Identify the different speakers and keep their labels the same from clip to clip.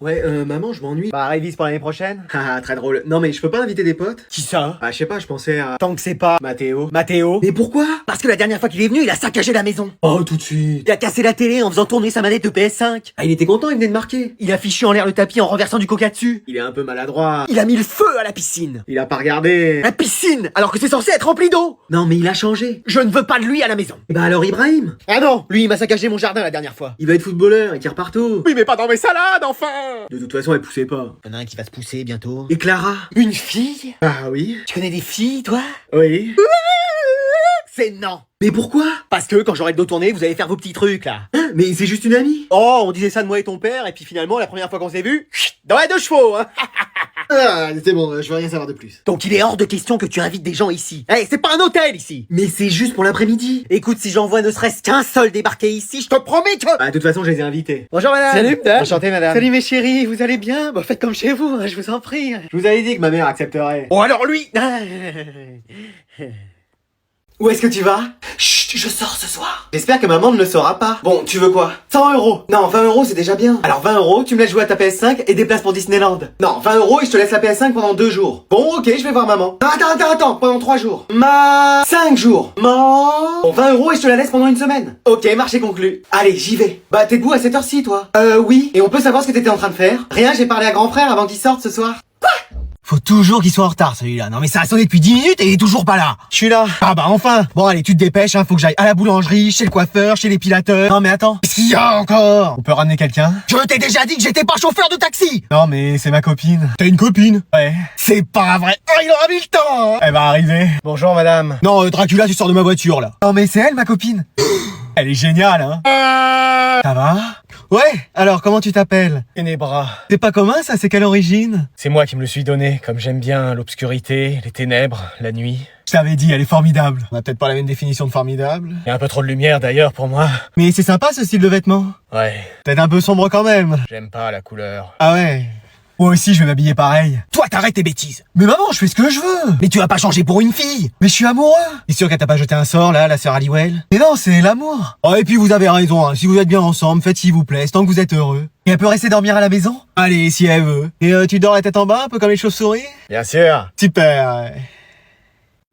Speaker 1: Ouais, maman, je m'ennuie.
Speaker 2: Bah, révise pour l'année prochaine.
Speaker 1: Haha, très drôle. Non, mais je peux pas inviter des potes?
Speaker 2: Qui ça?
Speaker 1: Ah, je sais pas, je pensais à...
Speaker 2: Tant que c'est pas
Speaker 1: Mathéo.
Speaker 2: Mathéo.
Speaker 1: Mais pourquoi?
Speaker 2: Parce que la dernière fois qu'il est venu, il a saccagé la maison.
Speaker 1: Oh, tout de suite.
Speaker 2: Il a cassé la télé en faisant tourner sa manette de PS5.
Speaker 1: Ah, il était content, il venait de marquer.
Speaker 2: Il a fichu en l'air le tapis en renversant du coca dessus.
Speaker 1: Il est un peu maladroit.
Speaker 2: Il a mis le feu à la piscine.
Speaker 1: Il a pas regardé.
Speaker 2: La piscine, alors que c'est censé être rempli d'eau.
Speaker 1: Non, mais il a changé.
Speaker 2: Je ne veux pas de lui à la maison.
Speaker 1: Bah alors Ibrahim?
Speaker 2: Ah non, lui il m'a saccagé mon jardin la dernière fois.
Speaker 1: Il va être footballeur, il tire partout.
Speaker 2: Oui, mais pas dans mes salades, enfin.
Speaker 1: De toute façon, elle poussait pas.
Speaker 2: Il y en a un qui va se pousser bientôt.
Speaker 1: Et Clara?
Speaker 2: Une fille?
Speaker 1: Ah oui?
Speaker 2: Tu connais des filles, toi?
Speaker 1: Oui.
Speaker 2: C'est non.
Speaker 1: Mais pourquoi?
Speaker 2: Parce que quand j'aurai le dos tourné, vous allez faire vos petits trucs là.
Speaker 1: Hein? Mais c'est juste une amie.
Speaker 2: Oh, on disait ça de moi et ton père, et puis finalement, la première fois qu'on s'est vu, dans les deux chevaux, hein.
Speaker 1: Ah, c'est bon, je veux rien savoir de plus.
Speaker 2: Donc il est hors de question que tu invites des gens ici. Eh, c'est pas un hôtel ici.
Speaker 1: Mais c'est juste pour l'après-midi.
Speaker 2: Écoute, si j'en vois ne serait-ce qu'un seul débarquer ici, je te promets que...
Speaker 1: Bah, de toute façon, je les ai invités.
Speaker 2: Bonjour madame.
Speaker 1: Salut, madame.
Speaker 2: Enchanté madame.
Speaker 1: Salut,
Speaker 2: mes chéris, vous allez bien? Bah faites comme chez vous, hein, je vous en prie.
Speaker 1: Je vous avais dit que ma mère accepterait.
Speaker 2: Oh alors lui.
Speaker 1: Où est-ce que tu vas?
Speaker 2: Chut, je sors ce soir.
Speaker 1: J'espère que maman ne le saura pas. Bon, tu veux quoi? 100 €. Non, 20 € c'est déjà bien. Alors 20 €, tu me laisses jouer à ta PS5 et des places pour Disneyland. Non, 20 € et je te laisse la PS5 pendant 2 jours. Bon, ok, je vais voir maman. Attends, pendant 3 jours. 5 jours. Bon, 20 € et je te la laisse pendant une semaine. Ok, marché conclu. Allez, j'y vais. Bah, t'es debout à cette heure-ci, toi? Oui. Et on peut savoir ce que t'étais en train de faire? Rien, j'ai parlé à grand frère avant qu'il sorte ce soir.
Speaker 2: Faut toujours qu'il soit en retard celui-là. Non mais ça a sonné depuis 10 minutes et il est toujours pas là.
Speaker 1: Je suis là.
Speaker 2: Ah bah enfin. Bon allez, tu te dépêches, hein, faut que j'aille à la boulangerie, chez le coiffeur, chez l'épilateur. Non mais attends. Qu'est-ce qu'il y a encore?
Speaker 1: On peut ramener quelqu'un?
Speaker 2: Je t'ai déjà dit que j'étais pas chauffeur de taxi.
Speaker 1: Non, mais c'est ma copine.
Speaker 2: T'as une copine?
Speaker 1: Ouais.
Speaker 2: C'est pas vrai. Oh, il aura mis le temps, hein.
Speaker 1: Elle va arriver. Bonjour, madame.
Speaker 2: Non, Dracula, tu sors de ma voiture là.
Speaker 1: Non, mais c'est elle, ma copine. Elle est géniale, hein. Ça va?
Speaker 2: Ouais, alors comment tu t'appelles?
Speaker 1: Ténébras.
Speaker 2: C'est pas commun ça, c'est quelle origine?
Speaker 1: C'est moi qui me le suis donné, comme j'aime bien l'obscurité, les ténèbres, la nuit.
Speaker 2: Je t'avais dit, elle est formidable. On a peut-être pas la même définition de formidable.
Speaker 1: Il y a un peu trop de lumière d'ailleurs pour moi.
Speaker 2: Mais c'est sympa ce style de vêtements.
Speaker 1: Ouais,
Speaker 2: Peut-être un peu sombre quand même.
Speaker 1: j'aime pas la couleur.
Speaker 2: Ah ouais. Moi aussi je vais m'habiller pareil. Toi t'arrêtes tes bêtises. Mais maman, je fais ce que je veux. Mais tu vas pas changer pour une fille. Mais je suis amoureux. T'es sûr qu'elle t'a pas jeté un sort là, la sœur Halliwell? Mais non, c'est l'amour. Oh et puis vous avez raison, hein. Si vous êtes bien ensemble, faites s'il vous plaît, tant que vous êtes heureux. Et elle peut rester dormir à la maison? Allez, si elle veut. Et tu dors la tête en bas, un peu comme les chauves-souris?
Speaker 1: Bien sûr.
Speaker 2: Super. Ouais.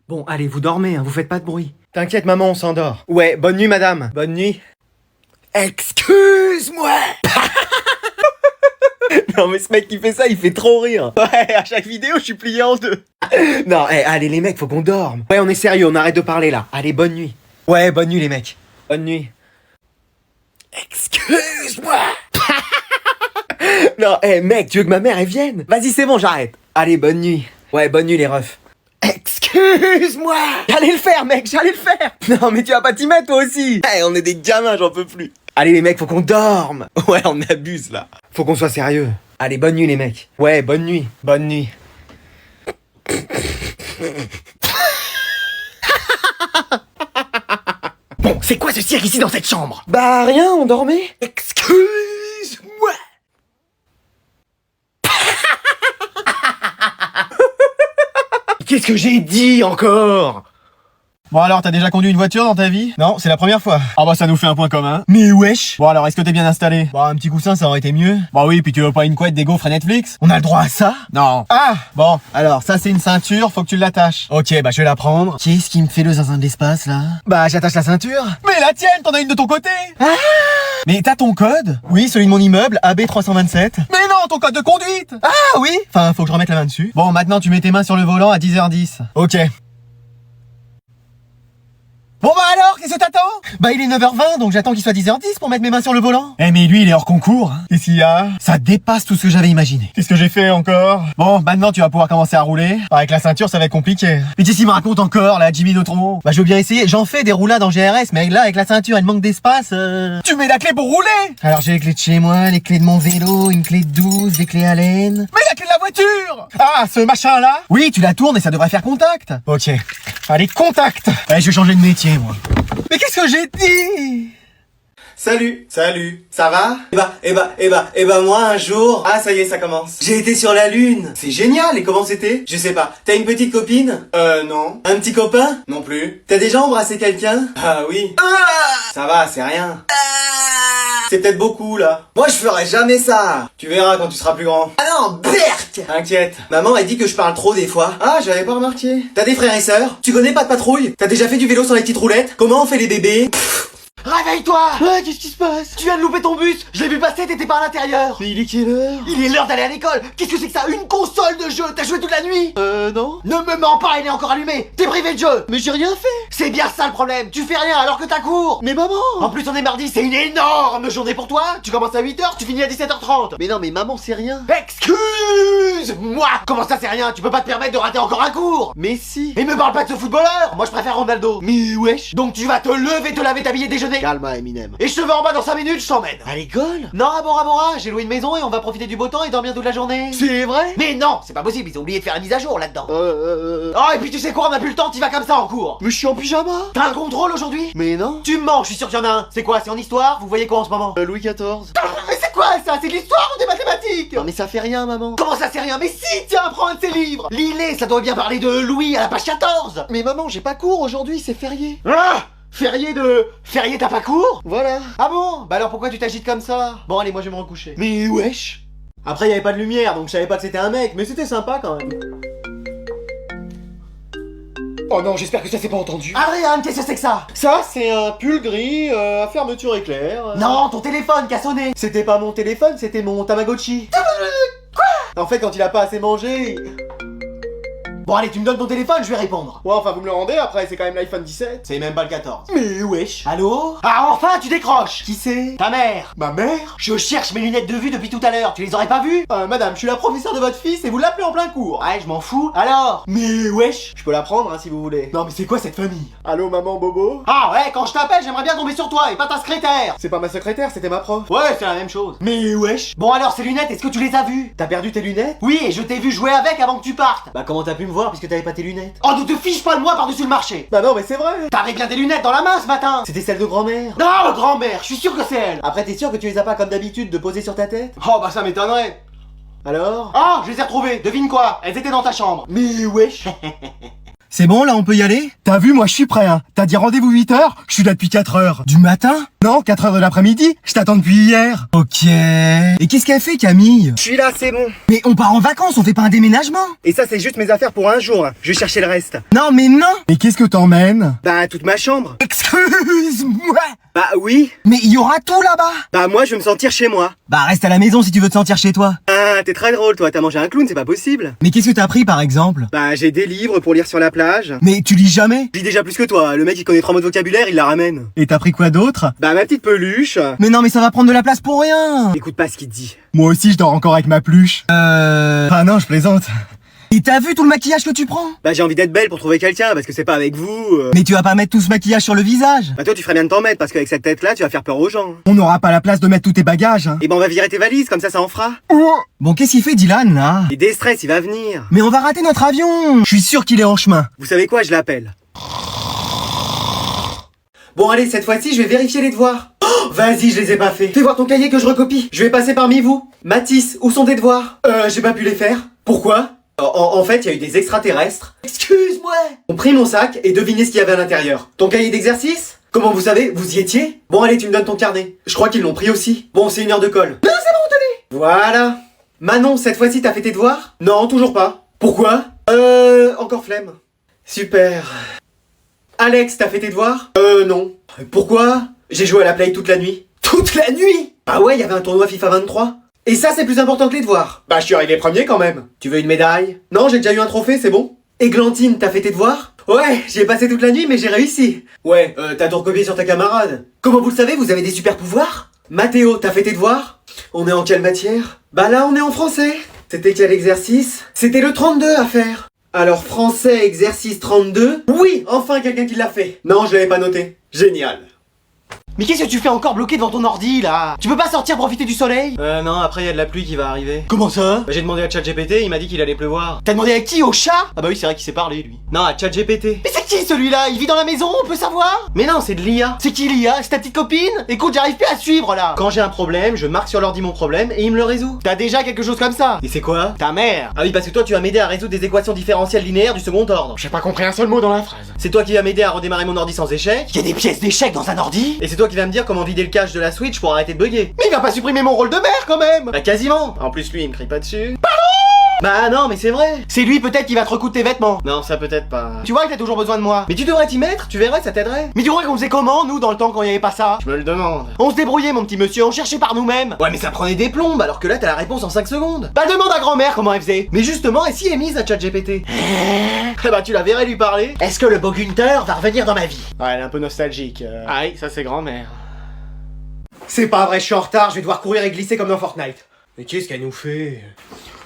Speaker 2: Bon, allez, vous dormez, hein, vous faites pas de bruit.
Speaker 1: T'inquiète, maman, on s'endort.
Speaker 2: Ouais, bonne nuit madame.
Speaker 1: Bonne nuit.
Speaker 2: Excuse-moi.
Speaker 1: Non, mais ce mec qui fait ça, il fait trop rire.
Speaker 2: Ouais, à chaque vidéo, je suis plié en deux. Non, allez les mecs, faut qu'on dorme. Ouais, on est sérieux, on arrête de parler là. Allez, bonne nuit. Ouais, bonne nuit les mecs.
Speaker 1: Bonne nuit.
Speaker 2: Excuse-moi. Non, mec, tu veux que ma mère elle vienne? Vas-y, c'est bon, j'arrête. Allez, bonne nuit. Ouais, bonne nuit les refs. Excuse-moi. J'allais le faire, mec, j'allais le faire. Non, mais tu vas pas t'y mettre toi aussi. On est des gamins, j'en peux plus. Allez les mecs, faut qu'on dorme. Ouais, on abuse là. Faut qu'on soit sérieux. Allez, bonne nuit les mecs. Ouais, bonne nuit.
Speaker 1: Bonne nuit.
Speaker 2: Bon, c'est quoi ce cirque ici dans cette chambre?
Speaker 1: Bah, rien, on dormait.
Speaker 2: Excuse-moi. Qu'est-ce que j'ai dit encore?
Speaker 1: Bon alors, t'as déjà conduit une voiture dans ta vie? Non, c'est la première fois. Ah bah ça nous fait un point commun.
Speaker 2: Mais wesh.
Speaker 1: Bon alors, est-ce que t'es bien installé? Bah un petit coussin, ça aurait été mieux. Bah oui, puis tu veux pas une couette des gaufres à Netflix?
Speaker 2: On a le droit à ça?
Speaker 1: Non.
Speaker 2: Ah.
Speaker 1: Bon, alors ça c'est une ceinture, faut que tu l'attaches. Ok, bah je vais la prendre.
Speaker 2: Qu'est-ce qui me fait le zinzin de l'espace là? Bah j'attache la ceinture.
Speaker 1: Mais la tienne, t'en as une de ton côté.
Speaker 2: Ah.
Speaker 1: Mais t'as ton code? Oui, celui de mon immeuble, AB327. Mais non, ton code de conduite.
Speaker 2: Ah oui.
Speaker 1: Enfin, faut que je remette la main dessus. Bon, maintenant tu mets tes mains sur le volant à 10h10. Ok. Bon bah alors, qu'est-ce que t'attends?
Speaker 2: Bah il est 9h20, donc j'attends qu'il soit 10h10 pour mettre mes mains sur le volant.
Speaker 1: Eh mais lui il est hors concours.
Speaker 2: Qu'est-ce qu'il y a? Ça dépasse tout ce que j'avais imaginé.
Speaker 1: Qu'est-ce que j'ai fait encore? Bon, maintenant tu vas pouvoir commencer à rouler. Avec la ceinture, ça va être compliqué.
Speaker 2: Mais qu'est-ce qu'il me raconte encore là, Jimmy Neutron? Bah je veux bien essayer, j'en fais des roulades en GRS, mais là avec la ceinture, il manque d'espace.
Speaker 1: Tu mets la clé pour rouler.
Speaker 2: Alors j'ai les clés de chez moi, les clés de mon vélo, une clé de 12, des clés à laine.
Speaker 1: Mais la clé de la voiture. Ah, ce machin là.
Speaker 2: Oui, tu la tournes et ça devrait faire contact.
Speaker 1: Ok. Allez, contact.
Speaker 2: Allez, je vais changer de métier moi.
Speaker 1: Mais qu'est-ce que j'ai dit?
Speaker 3: Salut, ça va? Moi un jour, ah ça y est ça commence. J'ai été sur la lune. C'est génial, et comment c'était? Je sais pas. T'as une petite copine? Non. Un petit copain? Non plus. T'as déjà embrassé quelqu'un? Ah oui. Ça va, c'est rien. C'est peut-être beaucoup, là. Moi, je ferais jamais ça. Tu verras quand tu seras plus grand. Ah non, berk! Inquiète. Maman a dit que je parle trop des fois. Ah, j'avais pas remarqué. T'as des frères et sœurs? Tu connais pas de patrouille? T'as déjà fait du vélo sur les petites roulettes? Comment on fait les bébés?
Speaker 2: Réveille-toi!
Speaker 1: Qu'est-ce qui se passe?
Speaker 2: Tu viens de louper ton bus! Je l'ai vu passer, t'étais pas à l'intérieur!
Speaker 1: Mais il est quelle heure?
Speaker 2: Il est l'heure d'aller à l'école! Qu'est-ce que c'est que ça? Une console de jeu! T'as joué toute la nuit?
Speaker 1: Non.
Speaker 2: Ne me mens pas, il est encore allumé! T'es privé de jeu!
Speaker 1: Mais j'ai rien fait.
Speaker 2: C'est bien ça le problème! Tu fais rien alors que t'as cours!
Speaker 1: Mais maman!
Speaker 2: En plus on est mardi, c'est une énorme journée pour toi! Tu commences à 8h, tu finis à 17h30!
Speaker 1: Mais non, mais maman, c'est rien.
Speaker 2: Excuse-moi! Comment ça c'est rien? Tu peux pas te permettre de rater encore un cours!
Speaker 1: Mais si.
Speaker 2: Et me parle pas de ce footballeur! Moi je préfère Ronaldo!
Speaker 1: Mais wesh.
Speaker 2: Donc tu vas te lever, te laver, t'habiller, déjeuner!
Speaker 1: Calme, Eminem.
Speaker 2: Et je te veux en bas dans 5 minutes, je t'emmène!
Speaker 1: À l'école?
Speaker 2: Non, à Bora Bora, j'ai loué une maison et on va profiter du beau temps et dormir toute la journée!
Speaker 1: C'est vrai?
Speaker 2: Mais non, c'est pas possible, ils ont oublié de faire la mise à jour là-dedans! Oh, et puis tu sais quoi, on a plus le temps, t'y vas comme ça en cours!
Speaker 1: Mais je suis en pyjama.
Speaker 2: T'as un contrôle aujourd'hui?
Speaker 1: Mais non.
Speaker 2: Tu me mens, je suis sûr qu'il y en a un! C'est quoi, c'est en histoire? Vous voyez quoi en ce moment?
Speaker 1: Louis XIV.
Speaker 2: Mais c'est quoi ça? C'est de l'histoire ou des mathématiques?
Speaker 1: Non mais ça fait rien, maman.
Speaker 2: Comment ça c'est rien? Mais si, tiens, prends un de ces livres! Lis-les, ça doit bien parler de Louis à la page 14!
Speaker 1: Mais maman, j'ai pas cours aujourd'hui, c'est férié.
Speaker 2: Ah! Férié, t'as pas cours?
Speaker 1: Voilà.
Speaker 2: Ah bon? Bah alors pourquoi tu t'agites comme ça? Bon allez, moi je vais me recoucher.
Speaker 1: Mais wesh.
Speaker 2: Après y avait pas de lumière, donc je savais pas que c'était un mec, mais c'était sympa quand même.
Speaker 1: Oh non, j'espère que ça s'est pas entendu.
Speaker 2: Adrien, qu'est-ce que c'est que ça?
Speaker 1: Ça, c'est un pull gris à fermeture éclair.
Speaker 2: Non, ton téléphone qui a sonné!
Speaker 1: C'était pas mon téléphone, c'était mon Tamagotchi. Quoi? En fait, quand il a pas assez mangé.
Speaker 2: Bon allez, tu me donnes ton téléphone, je vais répondre.
Speaker 1: Ouais, enfin, vous me le rendez après, c'est quand même l'iPhone 17.
Speaker 2: C'est même pas le 14.
Speaker 1: Mais wesh.
Speaker 2: Allô? Ah enfin, tu décroches!
Speaker 1: Qui c'est?
Speaker 2: Ta mère!
Speaker 1: Ma mère?
Speaker 2: Je cherche mes lunettes de vue depuis tout à l'heure, tu les aurais pas vues?
Speaker 1: Madame, je suis la professeure de votre fils et vous l'appelez en plein cours.
Speaker 2: Ouais, je m'en fous. Alors?
Speaker 1: Mais wesh. Je peux la prendre, hein, si vous voulez.
Speaker 2: Non mais c'est quoi cette famille?
Speaker 1: Allô, maman Bobo?
Speaker 2: Ah ouais, quand je t'appelle, j'aimerais bien tomber sur toi et pas ta secrétaire!
Speaker 1: C'est pas ma secrétaire, c'était ma prof.
Speaker 2: Ouais, c'est la même chose.
Speaker 1: Mais wesh.
Speaker 2: Bon alors, ces lunettes, est-ce que tu les as vues?
Speaker 1: T'as perdu tes lunettes?
Speaker 2: Oui, et je t'ai vu jouer avec avant que tu partes.
Speaker 1: Bah comment t'as pu me voir puisque t'avais pas tes lunettes?
Speaker 2: Oh, ne te fiche pas de moi par-dessus le marché.
Speaker 1: Bah non, mais c'est vrai.
Speaker 2: T'avais bien des lunettes dans la main ce matin.
Speaker 1: C'était celle de grand-mère.
Speaker 2: Non, grand-mère, je suis sûr que c'est elle.
Speaker 1: Après, t'es sûr que tu les as pas comme d'habitude de poser sur ta tête?
Speaker 2: Oh bah ça m'étonnerait.
Speaker 1: Alors?
Speaker 2: Ah, je les ai retrouvées, devine quoi? Elles étaient dans ta chambre.
Speaker 1: Mais wesh.
Speaker 2: C'est bon, là, on peut y aller?
Speaker 4: T'as vu, moi je suis prêt, hein. T'as dit rendez-vous 8h, je suis là depuis 4h. Du matin? Non, 4h de l'après-midi, je t'attends depuis hier.
Speaker 2: Ok. Et qu'est-ce qu'elle fait, Camille?
Speaker 1: Je suis là, c'est bon.
Speaker 4: Mais on part en vacances, on fait pas un déménagement.
Speaker 1: Et ça, c'est juste mes affaires pour un jour. Je vais chercher le reste.
Speaker 4: Non, mais non. Mais qu'est-ce que t'emmènes?
Speaker 1: Bah, toute ma chambre.
Speaker 4: Excuse-moi.
Speaker 1: Bah oui.
Speaker 4: Mais il y aura tout là-bas.
Speaker 1: Bah moi, je veux me sentir chez moi.
Speaker 4: Bah reste à la maison si tu veux te sentir chez toi.
Speaker 1: Ah, t'es très drôle, toi. T'as mangé un clown, c'est pas possible.
Speaker 4: Mais qu'est-ce que t'as pris par exemple?
Speaker 1: Bah, j'ai des livres pour lire sur la plage.
Speaker 4: Mais tu lis jamais.
Speaker 1: Je lis déjà plus que toi. Le mec, il connaît 3 mots de vocabulaire, il la ramène.
Speaker 4: Et t'as pris quoi d'autre?
Speaker 1: Bah, ma petite peluche.
Speaker 4: Mais non, mais ça va prendre de la place pour rien.
Speaker 1: Écoute pas ce qu'il te dit.
Speaker 4: Moi aussi je dors encore avec ma pluche. Ah non, je plaisante. Et t'as vu tout le maquillage que tu prends?
Speaker 1: Bah, j'ai envie d'être belle pour trouver quelqu'un, parce que c'est pas avec vous.
Speaker 4: Mais tu vas pas mettre tout ce maquillage sur le visage.
Speaker 1: Bah, toi, tu ferais bien de t'en mettre, parce qu'avec cette tête-là, tu vas faire peur aux gens.
Speaker 4: On n'aura pas la place de mettre tous tes bagages. Hein.
Speaker 1: Et ben, on va virer tes valises, comme ça en fera.
Speaker 4: Bon, qu'est-ce qu'il fait Dylan là?
Speaker 1: Et des stress, il va venir.
Speaker 4: Mais on va rater notre avion. Je suis sûr qu'il est en chemin.
Speaker 1: Vous savez quoi, je l'appelle. Bon, allez, cette fois-ci, je vais vérifier les devoirs. Oh, vas-y, je les ai pas faits. Fais voir ton cahier que je recopie. Je vais passer parmi vous. Mathis, où sont tes devoirs? J'ai pas pu les faire. Pourquoi? En fait, il y a eu des extraterrestres.
Speaker 2: Excuse-moi.
Speaker 1: Ont pris mon sac et deviné ce qu'il y avait à l'intérieur. Ton cahier d'exercice? Comment vous savez? Vous y étiez? Bon, allez, tu me donnes ton carnet. Je crois qu'ils l'ont pris aussi. Bon, c'est 1 heure de colle. Non, c'est bon, tenez. Voilà. Manon, cette fois-ci, t'as fait tes devoirs? Non, toujours pas. Pourquoi? Encore flemme. Super. Alex, t'as fait tes devoirs? Non. Pourquoi? J'ai joué à la play toute la nuit. Toute la nuit? Ah ouais, il y avait un tournoi FIFA 23. Et ça, c'est plus important que les devoirs. Bah, je suis arrivé premier quand même. Tu veux une médaille? Non, j'ai déjà eu un trophée, c'est bon. Églantine, t'as fait tes devoirs? Ouais, j'y ai passé toute la nuit, mais j'ai réussi. Ouais, t'as tout recopié sur ta camarade. Comment vous le savez, vous avez des super pouvoirs? Mathéo, t'as fait tes devoirs? On est en quelle matière? Bah là, on est en français. C'était quel exercice? C'était le 32 à faire. Alors, français, exercice 32? Oui, enfin quelqu'un qui l'a fait. Non, je l'avais pas noté. Génial.
Speaker 2: Mais qu'est-ce que tu fais encore bloqué devant ton ordi là? Tu peux pas sortir profiter du soleil?
Speaker 3: Non, après il y a de la pluie qui va arriver.
Speaker 2: Comment ça?
Speaker 3: Bah, j'ai demandé à ChatGPT, il m'a dit qu'il allait pleuvoir.
Speaker 2: T'as demandé à qui? Au chat?
Speaker 3: Ah bah oui, c'est vrai qu'il sait parler lui. Non, à ChatGPT.
Speaker 2: Mais c'est qui celui-là? Il vit dans la maison, on peut savoir?
Speaker 3: Mais non, c'est de l'IA.
Speaker 2: C'est qui l'IA? C'est ta petite copine? Écoute, j'arrive plus à suivre là.
Speaker 3: Quand j'ai un problème, je marque sur l'ordi mon problème et il me le résout.
Speaker 2: T'as déjà quelque chose comme ça?
Speaker 3: Et c'est quoi?
Speaker 2: Ta mère.
Speaker 3: Ah oui, parce que toi tu vas m'aider à résoudre des équations différentielles linéaires du second ordre.
Speaker 2: J'ai pas compris un seul mot dans la phrase.
Speaker 3: C'est toi qui vas m'aider à redémarrer mon ordi sans échec.
Speaker 2: Il y a des pièces d'échecs dans un ordi?
Speaker 3: Et c'est toi
Speaker 1: toi qui vas me dire comment vider le cache de la Switch pour arrêter de bugger. Mais il va pas supprimer mon rôle de mère quand même. Bah quasiment. En plus lui il me crie pas dessus. Bah non mais c'est vrai. C'est lui peut-être qui va te recoudre tes vêtements. Non ça peut-être pas. Tu vois que t'as toujours besoin de moi. Mais tu devrais t'y mettre, tu verrais ça t'aiderait. Mais tu crois qu'on faisait comment nous dans le temps quand il y avait pas ça? Je me le demande. On se débrouillait mon petit monsieur, on cherchait par nous-mêmes. Ouais mais ça prenait des plombes alors que là t'as la réponse en 5 secondes. Bah demande à grand-mère comment elle faisait. Mais justement et si elle est mise à ChatGPT? Eh bah tu la verrais lui parler. Est-ce que le beau Gunther va revenir dans ma vie? Ouais elle est un peu nostalgique. Ah oui ça c'est grand-mère. C'est pas vrai je suis en retard, je vais devoir courir et glisser comme dans Fortnite. Mais qu'est-ce qu'elle nous fait?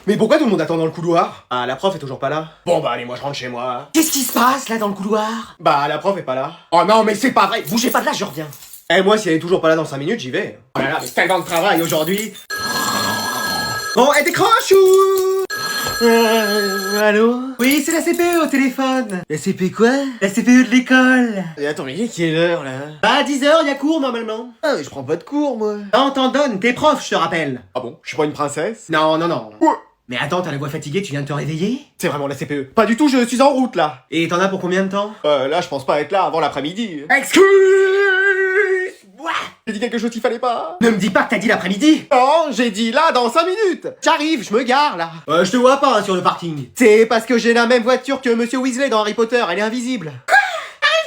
Speaker 1: Mais pourquoi tout le monde attend dans le couloir? Ah, la prof est toujours pas là. Bon bah allez, moi je rentre chez moi. Qu'est-ce qui se passe là dans le couloir? Bah la prof est pas là. Oh non mais c'est pas vrai, bougez pas de là, je reviens. Eh moi si elle est toujours pas là dans 5 minutes, j'y vais. Oh là là, mais tellement de travail aujourd'hui. Bon, elle décroche ou... allô? Oui, c'est la CPE au téléphone. La CPE quoi? La CPE de l'école. Et attends, mais il est quelle heure là? Bah 10h, y a cours normalement. Ah mais je prends pas de cours moi. Non, t'en donnes, t'es prof, je te rappelle. Ah bon? Je suis pas une princesse? Non, non, non. Ouais. Mais attends, t'as la voix fatiguée, tu viens de te réveiller? C'est vraiment la CPE. Pas du tout, je suis en route là. Et t'en as pour combien de temps? Là je pense pas être là avant l'après-midi. Excuse-moi. J'ai dit quelque chose qu'il fallait pas. Ne me dis pas que t'as dit l'après-midi. Non, j'ai dit là dans 5 minutes. J'arrive, je me gare là. Je te vois pas hein, sur le parking. C'est parce que j'ai la même voiture que Monsieur Weasley dans Harry Potter, elle est invisible. Quoi?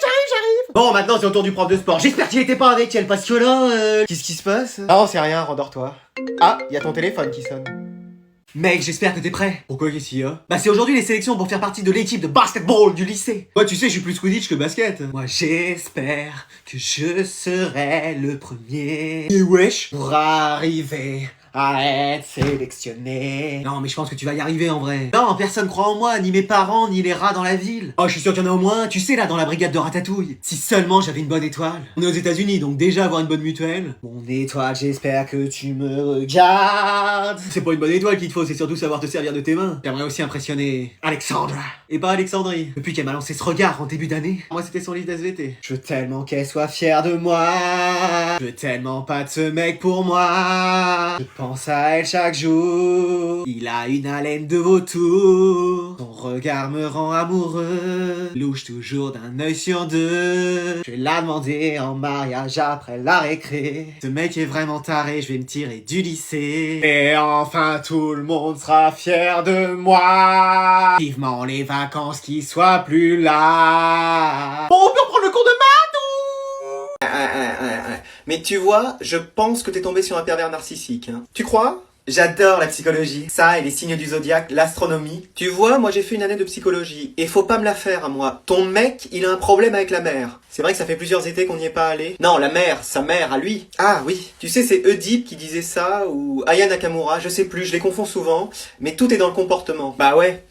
Speaker 1: J'arrive. Bon, maintenant c'est au tour du prof de sport. J'espère qu'il était pas avec elle parce que là, qu'est-ce qui se passe? Non, c'est rien, rendors-toi. Ah, y a ton téléphone qui sonne. Mec, j'espère que t'es prêt. Pourquoi qu'est-ce qu'il y a? Bah c'est aujourd'hui les sélections pour faire partie de l'équipe de basketball du lycée. Ouais tu sais, je suis plus Quidditch que basket. Moi j'espère que je serai le premier. Et wesh, pour arriver à être sélectionné. Non mais je pense que tu vas y arriver en vrai. Non, personne croit en moi, ni mes parents, ni les rats dans la ville. Oh je suis sûr qu'il y en a au moins, tu sais là dans la brigade de Ratatouille. Si seulement j'avais une bonne étoile. On est aux États-Unis donc déjà avoir une bonne mutuelle. Mon étoile, j'espère que tu me regardes. C'est pas une bonne étoile qu'il te faut, c'est surtout savoir te servir de tes mains. J'aimerais aussi impressionner Alexandra. Et pas Alexandrie. Depuis qu'elle m'a lancé ce regard en début d'année. Moi c'était son livre d'SVT. Je veux tellement qu'elle soit fière de moi. Je veux tellement pas de ce mec pour moi. Je pense à elle chaque jour. Il a une haleine de vautour. Son regard me rend amoureux. Louche toujours d'un œil sur deux. Je vais la demander en mariage après la récré. Ce mec est vraiment taré, je vais me tirer du lycée. Et enfin tout le monde sera fier de moi. Vivement les vacances qui soient plus là. Bon, on peut reprendre le cours de maths. Mais tu vois, je pense que t'es tombé sur un pervers narcissique. Hein. Tu crois? J'adore la psychologie. Ça et les signes du zodiaque, l'astronomie. Tu vois, moi j'ai fait une année de psychologie. Et faut pas me la faire à moi. Ton mec, il a un problème avec la mer. C'est vrai que ça fait plusieurs étés qu'on n'y est pas allé. Non, la mère, sa mère à lui. Ah oui. Tu sais, c'est Oedipe qui disait ça, ou Aya Nakamura, je sais plus, je les confonds souvent. Mais tout est dans le comportement. Bah ouais.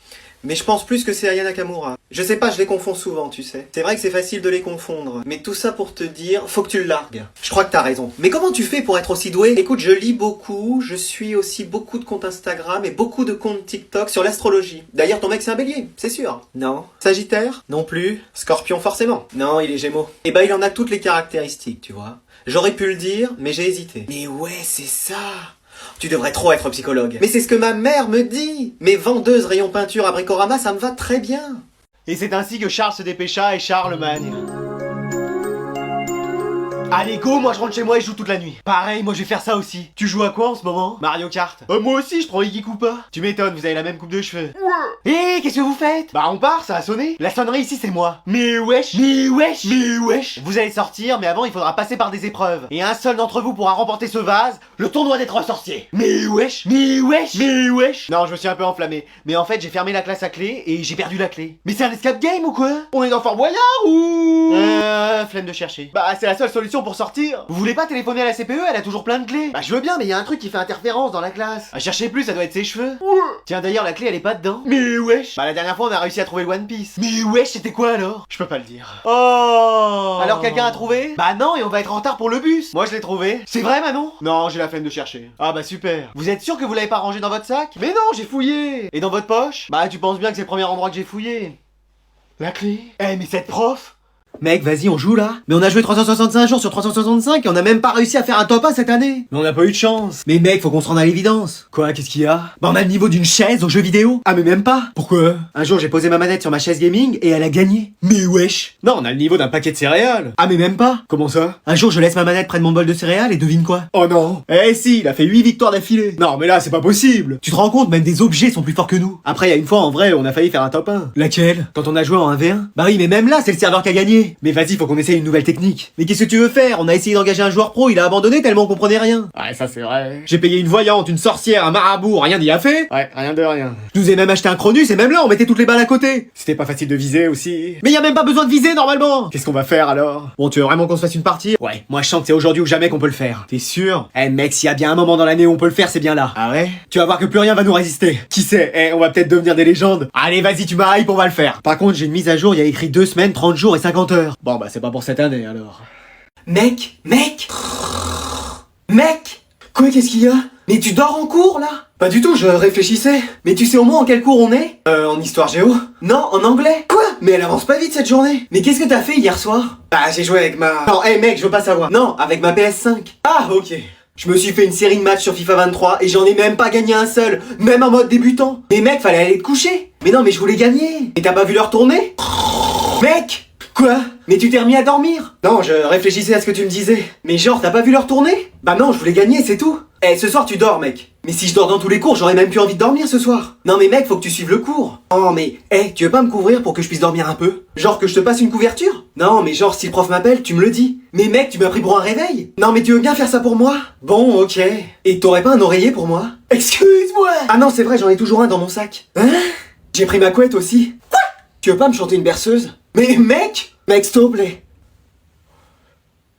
Speaker 1: Mais je pense plus que c'est Aya Nakamura. Je sais pas, je les confonds souvent, tu sais. C'est vrai que c'est facile de les confondre. Mais tout ça pour te dire, faut que tu le largues. Je crois que t'as raison. Mais comment tu fais pour être aussi doué? Écoute, je lis beaucoup, je suis aussi beaucoup de comptes Instagram et beaucoup de comptes TikTok sur l'astrologie. D'ailleurs, ton mec c'est un bélier, c'est sûr. Non. Sagittaire? Non plus. Scorpion forcément. Non, il est Gémeaux. Eh ben, il en a toutes les caractéristiques, tu vois. J'aurais pu le dire, mais j'ai hésité. Mais ouais, c'est ça. Tu devrais trop être psychologue. Mais c'est ce que ma mère me dit. Mes vendeuses rayon peinture à Bricorama, ça me va très bien. Et c'est ainsi que Charles se dépêcha et Charlemagne. Allez go, moi je rentre chez moi et je joue toute la nuit. Pareil, moi je vais faire ça aussi. Tu joues à quoi en ce moment? Mario Kart. Moi aussi, je prends Iggy Koopa. Tu m'étonnes, vous avez la même coupe de cheveux. Ouais. Qu'est-ce que vous faites? Bah on part, ça a sonné. La sonnerie ici c'est moi. Mais wesh. Mais wesh. Mais wesh. Vous allez sortir, mais avant il faudra passer par des épreuves. Et un seul d'entre vous pourra remporter ce vase, le tournoi des 3 sorciers. Mais wesh. Mais wesh. Mais wesh. Non, je me suis un peu enflammé. Mais en fait j'ai fermé la classe à clé et j'ai perdu la clé. Mais c'est un escape game ou quoi? On est dans Fort Boyard ou... flemme de chercher. Bah c'est la seule solution pour sortir. Vous voulez pas téléphoner à la CPE? Elle a toujours plein de clés. Bah je veux bien, mais il y a un truc qui fait interférence dans la classe. Ah cherchez plus, ça doit être ses cheveux. Tiens d'ailleurs la clé elle est pas dedans. Mais wesh. Bah la dernière fois on a réussi à trouver le One Piece. Mais wesh, c'était quoi alors? Je peux pas le dire. Oh. Alors quelqu'un a trouvé? Bah non, et on va être en retard pour le bus. Moi je l'ai trouvé. C'est vrai Manon? Non, j'ai la flemme de chercher. Ah bah super. Vous êtes sûr que vous l'avez pas rangé dans votre sac? Mais non, j'ai fouillé. Et dans votre poche? Bah tu penses bien que c'est le premier endroit que j'ai fouillé. La clé? Eh mais cette prof, Mec, vas-y, on joue là. Mais on a joué 365 jours sur 365 et on a même pas réussi à faire un top 1 cette année.
Speaker 2: Mais on n'a pas eu de chance.
Speaker 1: Mais mec, faut qu'on se rende à l'évidence.
Speaker 2: Quoi, qu'est-ce qu'il y a?
Speaker 1: Bah on a le niveau d'une chaise aux jeux vidéo.
Speaker 2: Ah mais même pas. Pourquoi?
Speaker 1: Un jour j'ai posé ma manette sur ma chaise gaming et elle a gagné.
Speaker 2: Mais wesh. Non, on a le niveau d'un paquet de céréales.
Speaker 1: Ah mais même pas.
Speaker 2: Comment ça?
Speaker 1: Un jour je laisse ma manette près de mon bol de céréales et devine quoi?
Speaker 2: Oh non. Eh si, il a fait 8 victoires d'affilée. Non mais là c'est pas possible.
Speaker 1: Tu te rends compte, même des objets sont plus forts que nous.
Speaker 2: Après il y a une fois en vrai on a failli faire un top 1.
Speaker 1: Laquelle? Quand on a joué en 1v1. Bah oui mais même là c'est le serveur qui a gagné.
Speaker 2: Mais vas-y, faut qu'on essaye une nouvelle technique.
Speaker 1: Mais qu'est-ce que tu veux faire? On a essayé d'engager un joueur pro, il a abandonné tellement on comprenait rien.
Speaker 2: Ouais, ça c'est vrai. J'ai payé une voyante, une sorcière, un marabout, rien n'y a fait. Ouais, rien de rien.
Speaker 1: Je nous ai même acheté un Cronus et même là on mettait toutes les balles à côté.
Speaker 2: C'était pas facile de viser aussi.
Speaker 1: Mais y a même pas besoin de viser normalement.
Speaker 2: Qu'est-ce qu'on va faire alors? Bon, tu veux vraiment qu'on se fasse une partie? Ouais, moi je sens que c'est aujourd'hui ou jamais qu'on peut le faire. T'es sûr?
Speaker 1: Eh mec, s'il y a bien un moment dans l'année où on peut le faire, c'est bien là.
Speaker 2: Ah ouais?
Speaker 1: Tu vas voir que plus rien va nous résister.
Speaker 2: Qui sait? Eh, on va peut-être devenir des légendes.
Speaker 1: Allez, vas-y, tu m'as hype, on va le faire. Par contre, j'ai une mise à jour, il y a écrit 2 semaines, 30 jours et 50 heures.
Speaker 2: Bon bah c'est pas pour cette année alors.
Speaker 1: Mec. Quoi, qu'est-ce qu'il y a? Mais tu dors en cours là?
Speaker 3: Pas du tout, je réfléchissais.
Speaker 1: Mais tu sais au moins en quel cours on est?
Speaker 3: En histoire géo.
Speaker 1: Non, en anglais.
Speaker 3: Quoi? Mais elle avance pas vite cette journée.
Speaker 1: Mais qu'est-ce que t'as fait hier soir?
Speaker 3: Bah j'ai joué avec ma...
Speaker 1: Non, hey mec, je veux pas savoir. Non, avec ma PS5.
Speaker 3: Ah ok.
Speaker 1: Je me suis fait une série de matchs sur FIFA 23 et j'en ai même pas gagné un seul, même en mode débutant. Mais mec, fallait aller te coucher. Mais non, mais je voulais gagner. Et t'as pas vu l'heure tourner? Mec!
Speaker 3: Quoi?
Speaker 1: Mais tu t'es remis à dormir?
Speaker 3: Non, je réfléchissais à ce que tu me disais.
Speaker 1: Mais genre, t'as pas vu l'heure tourner? Bah non, je voulais gagner, c'est tout. Eh, ce soir tu dors, mec. Mais si je dors dans tous les cours, j'aurais même plus envie de dormir ce soir. Non mais mec, faut que tu suives le cours. Oh mais, tu veux pas me couvrir pour que je puisse dormir un peu? Genre que je te passe une couverture? Non mais genre si le prof m'appelle, tu me le dis. Mais mec, tu m'as pris pour un réveil? Non mais tu veux bien faire ça pour moi? Bon, ok. Et t'aurais pas un oreiller pour moi?
Speaker 3: Excuse-moi.
Speaker 1: Ah non, c'est vrai, j'en ai toujours un dans mon sac.
Speaker 3: Hein?
Speaker 1: J'ai pris ma couette aussi. Quoi? Tu veux pas me chanter une berceuse?
Speaker 3: Mais mec!
Speaker 1: Mec, s'il te plaît.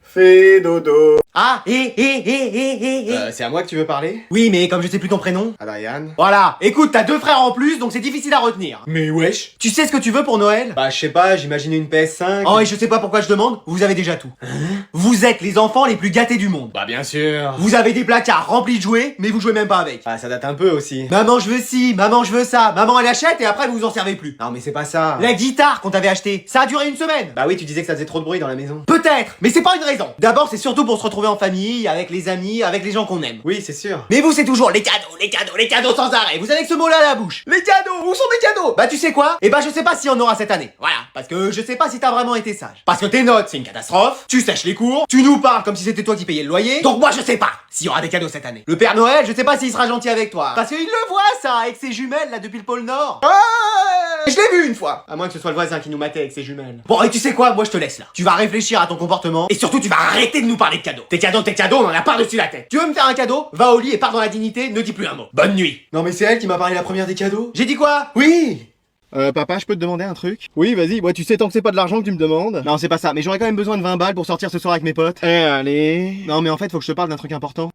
Speaker 3: Fais dodo.
Speaker 1: Ah,
Speaker 2: C'est à moi que tu veux parler?
Speaker 1: Oui, mais comme je sais plus ton prénom.
Speaker 2: Adrian.
Speaker 1: Voilà, écoute, t'as 2 frères en plus, donc c'est difficile à retenir.
Speaker 2: Mais wesh.
Speaker 1: Tu sais ce que tu veux pour Noël?
Speaker 2: Bah je sais pas, j'imaginais une PS5.
Speaker 1: Oh, et je sais pas pourquoi je demande, vous avez déjà tout. Vous êtes les enfants les plus gâtés du monde.
Speaker 2: Bah bien sûr.
Speaker 1: Vous avez des placards remplis de jouets, mais vous jouez même pas avec.
Speaker 2: Ah ça date un peu aussi.
Speaker 1: Maman je veux ci, maman je veux ça, maman elle achète et après vous vous en servez plus.
Speaker 2: Non mais c'est pas ça.
Speaker 1: La guitare qu'on t'avait achetée, ça a duré 1 semaine.
Speaker 2: Bah oui, tu disais que ça faisait trop de bruit dans la maison.
Speaker 1: Peut-être, mais c'est pas une raison. D'abord c'est surtout pour se retrouver en famille, avec les amis, avec les gens qu'on aime.
Speaker 2: Oui, c'est sûr.
Speaker 1: Mais vous c'est toujours les cadeaux sans arrêt. Vous avez que ce mot là à la bouche. Les cadeaux, où sont mes cadeaux? Bah tu sais quoi? Eh bah je sais pas si on aura cette année. Voilà, parce que je sais pas si t'as vraiment été sage. Parce que tes notes c'est une catastrophe, tu sèches les cours, tu nous parles comme si c'était toi qui payais le loyer. Donc moi je sais pas s'il y aura des cadeaux cette année. Le Père Noël, je sais pas s'il sera gentil avec toi. Parce qu'il le voit ça, avec ses jumelles là depuis le pôle Nord. Je l'ai vu une fois.
Speaker 2: À moins que ce soit le voisin qui nous matait avec ses jumelles.
Speaker 1: Bon, et tu sais quoi? Moi je te laisse là. Tu vas réfléchir à ton comportement et surtout tu vas arrêter de nous parler de cadeaux. Tes cadeaux, on en a par-dessus la tête. Tu veux me faire un cadeau? Va au lit et pars dans la dignité, ne dis plus un mot. Bonne nuit.
Speaker 2: Non mais c'est elle qui m'a parlé la première des cadeaux.
Speaker 1: J'ai dit quoi?
Speaker 2: Oui. Papa, je peux te demander un truc? Oui, vas-y, tu sais, tant que c'est pas de l'argent que tu me demandes. Non, c'est pas ça, mais j'aurais quand même besoin de 20 balles pour sortir ce soir avec mes potes. Allez. Non, mais en fait, faut que je te parle d'un truc important.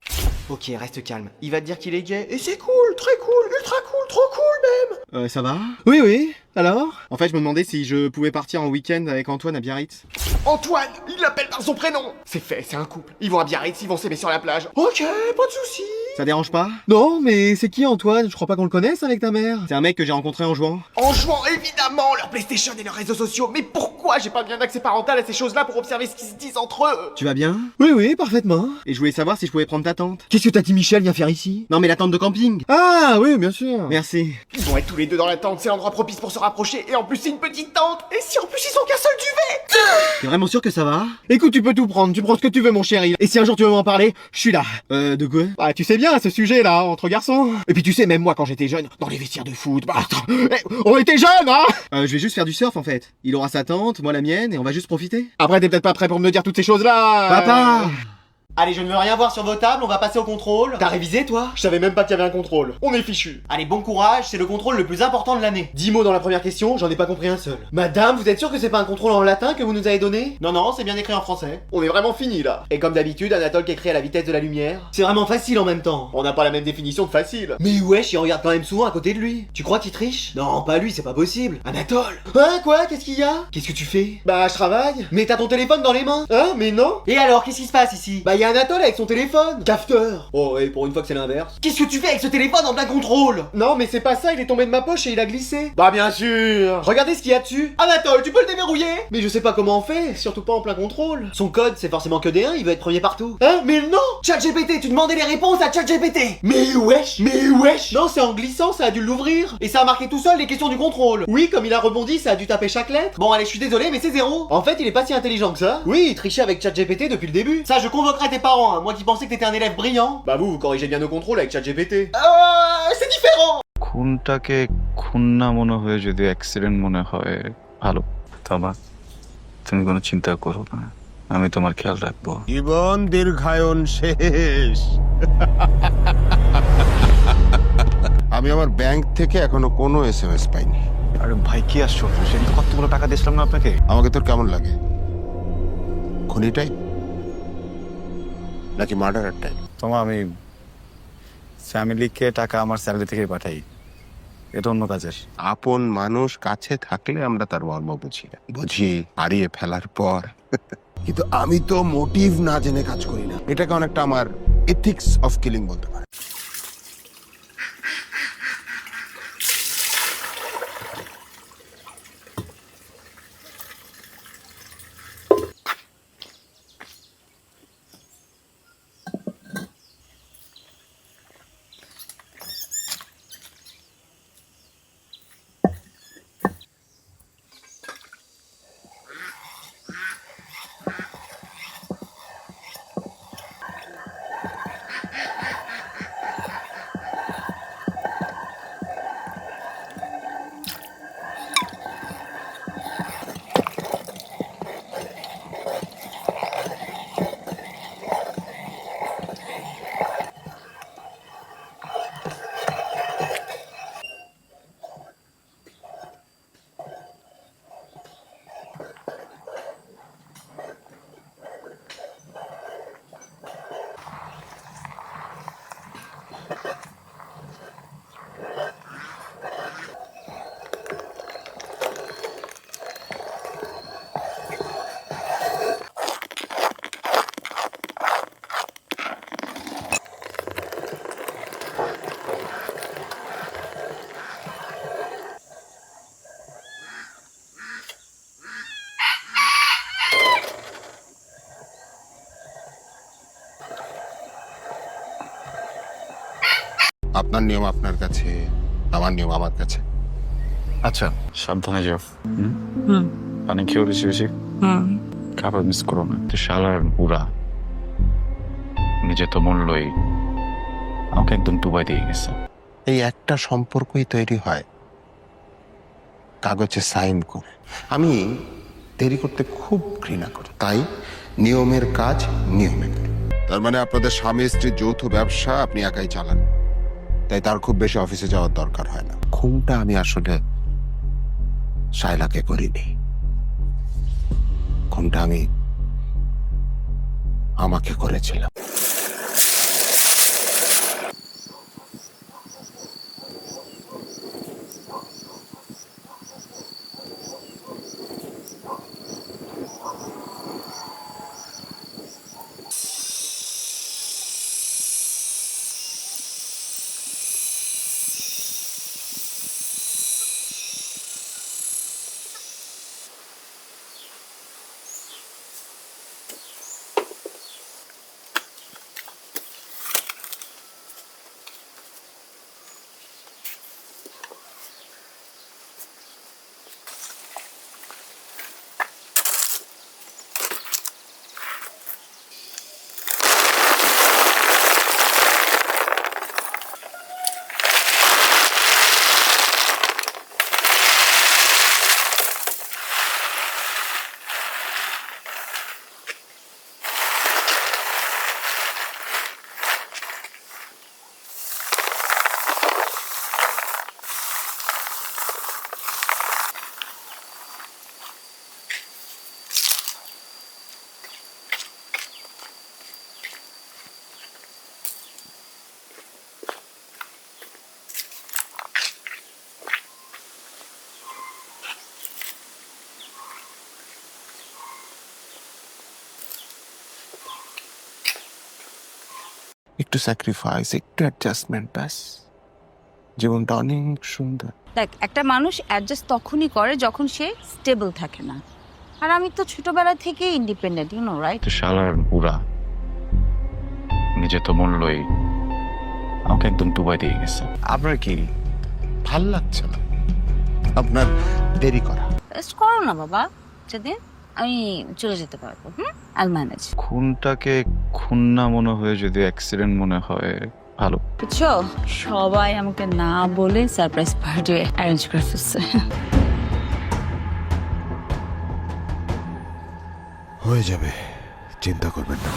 Speaker 1: Ok, reste calme. Il va te dire qu'il est gay et c'est cool, très cool, ultra cool, trop cool même.
Speaker 2: Ça va? Oui, oui. Alors? En fait, je me demandais si je pouvais partir en week-end avec Antoine à Biarritz.
Speaker 3: Antoine, il l'appelle par son prénom. C'est fait, c'est un couple. Ils vont à Biarritz, ils vont s'aimer sur la plage. Ok, pas de soucis.
Speaker 2: Ça dérange pas? Non, mais c'est qui Antoine? Je crois pas qu'on le connaisse avec ta mère. C'est un mec que j'ai rencontré en jouant.
Speaker 3: En jouant évidemment leur PlayStation et leurs réseaux sociaux. Mais pourquoi j'ai pas bien d'accès parental à ces choses-là pour observer ce qui se disent entre eux?
Speaker 2: Tu vas bien? Oui, oui, parfaitement. Et je voulais savoir si je pouvais prendre ta tante.
Speaker 4: Qu'est-ce que t'as dit Michel vient faire ici?
Speaker 2: Non, mais la tente de camping. Ah, oui, bien sûr. Merci.
Speaker 3: Ils vont être tous les deux dans la tente, c'est l'endroit propice pour se rapprocher. Et en plus c'est une petite tente. Et si en plus ils ont qu'un seul duvet?
Speaker 2: T'es vraiment sûr que ça va? Écoute, tu peux tout prendre, tu prends ce que tu veux mon chéri. Et si un jour tu veux m'en parler, je suis là. De quoi? Bah tu sais bien, ce sujet là, entre garçons. Et puis tu sais, même moi quand j'étais jeune, dans les vestiaires de foot, bah attends, on était jeunes hein. Je vais juste faire du surf en fait. Il aura sa tente, moi la mienne, et on va juste profiter. Après t'es peut-être pas prêt pour me dire toutes ces choses là. Papa.
Speaker 1: Allez, je ne veux rien voir sur vos tables, on va passer au contrôle. T'as révisé toi?
Speaker 2: Je savais même pas qu'il y avait un contrôle. On est fichu.
Speaker 1: Allez, bon courage, c'est le contrôle le plus important de l'année.
Speaker 2: 10 mots dans la première question, j'en ai pas compris un seul.
Speaker 1: Madame, vous êtes sûr que c'est pas un contrôle en latin que vous nous avez donné? Non, non, c'est bien écrit en français.
Speaker 2: On est vraiment fini là.
Speaker 1: Et comme d'habitude, Anatole qui écrit à la vitesse de la lumière. C'est vraiment facile en même temps.
Speaker 2: On n'a pas la même définition de facile.
Speaker 1: Mais wesh, il regarde quand même souvent à côté de lui. Tu crois qu'il triche? Non, pas lui, c'est pas possible. Anatole! Hein, quoi? Qu'est-ce qu'il y a? Qu'est-ce que tu fais?
Speaker 2: Bah je travaille.
Speaker 1: Mais t'as ton téléphone dans les mains?
Speaker 2: Hein? Mais non.
Speaker 1: Et alors, qu'est-ce qui se passe ici?
Speaker 2: Bah y
Speaker 1: a Anatole avec son téléphone. Cafeteur. Oh, et pour une fois que c'est l'inverse. Qu'est-ce que tu fais avec ce téléphone en plein contrôle? Non, mais c'est pas ça, il est tombé de ma poche et il a glissé. Bah bien sûr. Regardez ce qu'il y a dessus. Anatole, tu peux le déverrouiller? Mais je sais pas comment on fait, surtout pas en plein contrôle. Son code, c'est forcément que des 1, il veut être premier partout. Hein? Mais non! ChatGPT, tu demandais les réponses à ChatGPT. Mais wesh. Non, c'est en glissant, ça a dû l'ouvrir. Et ça a marqué tout seul les questions du contrôle. Oui, comme il a rebondi, ça a dû taper chaque lettre. Bon, allez, je suis désolé, mais c'est 0. En fait, il est pas si intelligent que ça. Oui, il trichait avec ChatGPT depuis le début. Ça, je convoquerai tes parents, hein. Moi qui pensais que t'étais un élève brillant. Bah vous corrigez bien nos contrôles avec ChatGPT. C'est différent.
Speaker 5: খুনটাকে খুন না মনে হয়ে যদি অ্যাক্সিডেন্ট মনে হয় ভালো। তবা তুমি কোনো চিন্তা করো না, আমি তোমার খেয়াল রাখবো।
Speaker 6: জীবন দীর্ঘায়ন শেষ। আমি আমার ব্যাংক থেকে এখনো কোনো এসএমএস পাইনি।
Speaker 5: আরে ভাই কি আশ্চর্য, সেদিন কতগুলো টাকা দিয়েছিলাম না আপনাকে।
Speaker 6: আমাকে তোর কেমন লাগে? খুনি টাইপ নাকি মার্ডারার টাইপ?
Speaker 5: তোমা আমি ফ্যামিলিকে টাকা আমার স্যালারি থেকে পাঠাই, এটা অন্য কাজের।
Speaker 6: আপন মানুষ কাছে থাকলে আমরা তার মর্ম বুঝি না, বুঝি হারিয়ে ফেলার পর। কিন্তু আমি তো মোটিভ না জেনে কাজ করি না, এটাকে অনেকটা আমার এথিক্স অফ কিলিং বলতে পারে। আপনার নিয়ম আপনার কাছে, আমার নিয়ম আমার কাছে।
Speaker 5: আচ্ছা সাবধানে যাও। পানি খেয়েও বেশি বেশি, খাবার মিস করো না। তো শালার বুড়া নিজে তো মূল্যই আমাকে একদম ডুবাই দিয়ে গেছে।
Speaker 6: এই একটা সম্পর্কই তৈরি হয় কাগজে সাইন করে। আমি দেরি করতে খুব ঘৃণা করি, তাই নিয়মের কাজ নিয়মে করি। তার মানে আপনাদের স্বামী স্ত্রীর যৌথ ব্যবসা আপনি একাই চালান, তাই তার খুব বেশি অফিসে যাওয়ার দরকার হয় না। খুনটা আমি আসলে শায়লাকে করিনি, খুনটা আমি আমাকে করেছিলাম। একটু স্যাক্রিফাইস, একটু অ্যাডজাস্টমেন্ট, ব্যাস জীবনটা অনেক সুন্দর।
Speaker 7: দেখ, একটা মানুষ অ্যাডজাস্ট তখনই করে যখন সে স্টেবল থাকে না। আর আমি তো ছোটবেলা থেকেই ইন্ডিপেন্ডেন্ট, ইউ নো রাইট?
Speaker 5: তো শালার বুড়া নিজে তো মূল্যই আমাকে একদম ডুবাই দিয়ে গেছে।
Speaker 6: আপনার কি ভাল লাগছে না আপনার দেরি করা?
Speaker 7: রেস্ট করো না বাবা, যেদিন আমি চলে যেতে পারবো। I manage.
Speaker 5: খুনটাকে খুন না মনে হয়ে যদি অ্যাক্সিডেন্ট মনে হয় ভালো।
Speaker 7: বুঝছো, সবাই আমাকে না বলে সারপ্রাইজ পার্টি অ্যারেঞ্জ করে ফেলছে।
Speaker 6: হয়ে যাবে, চিন্তা করবেন না।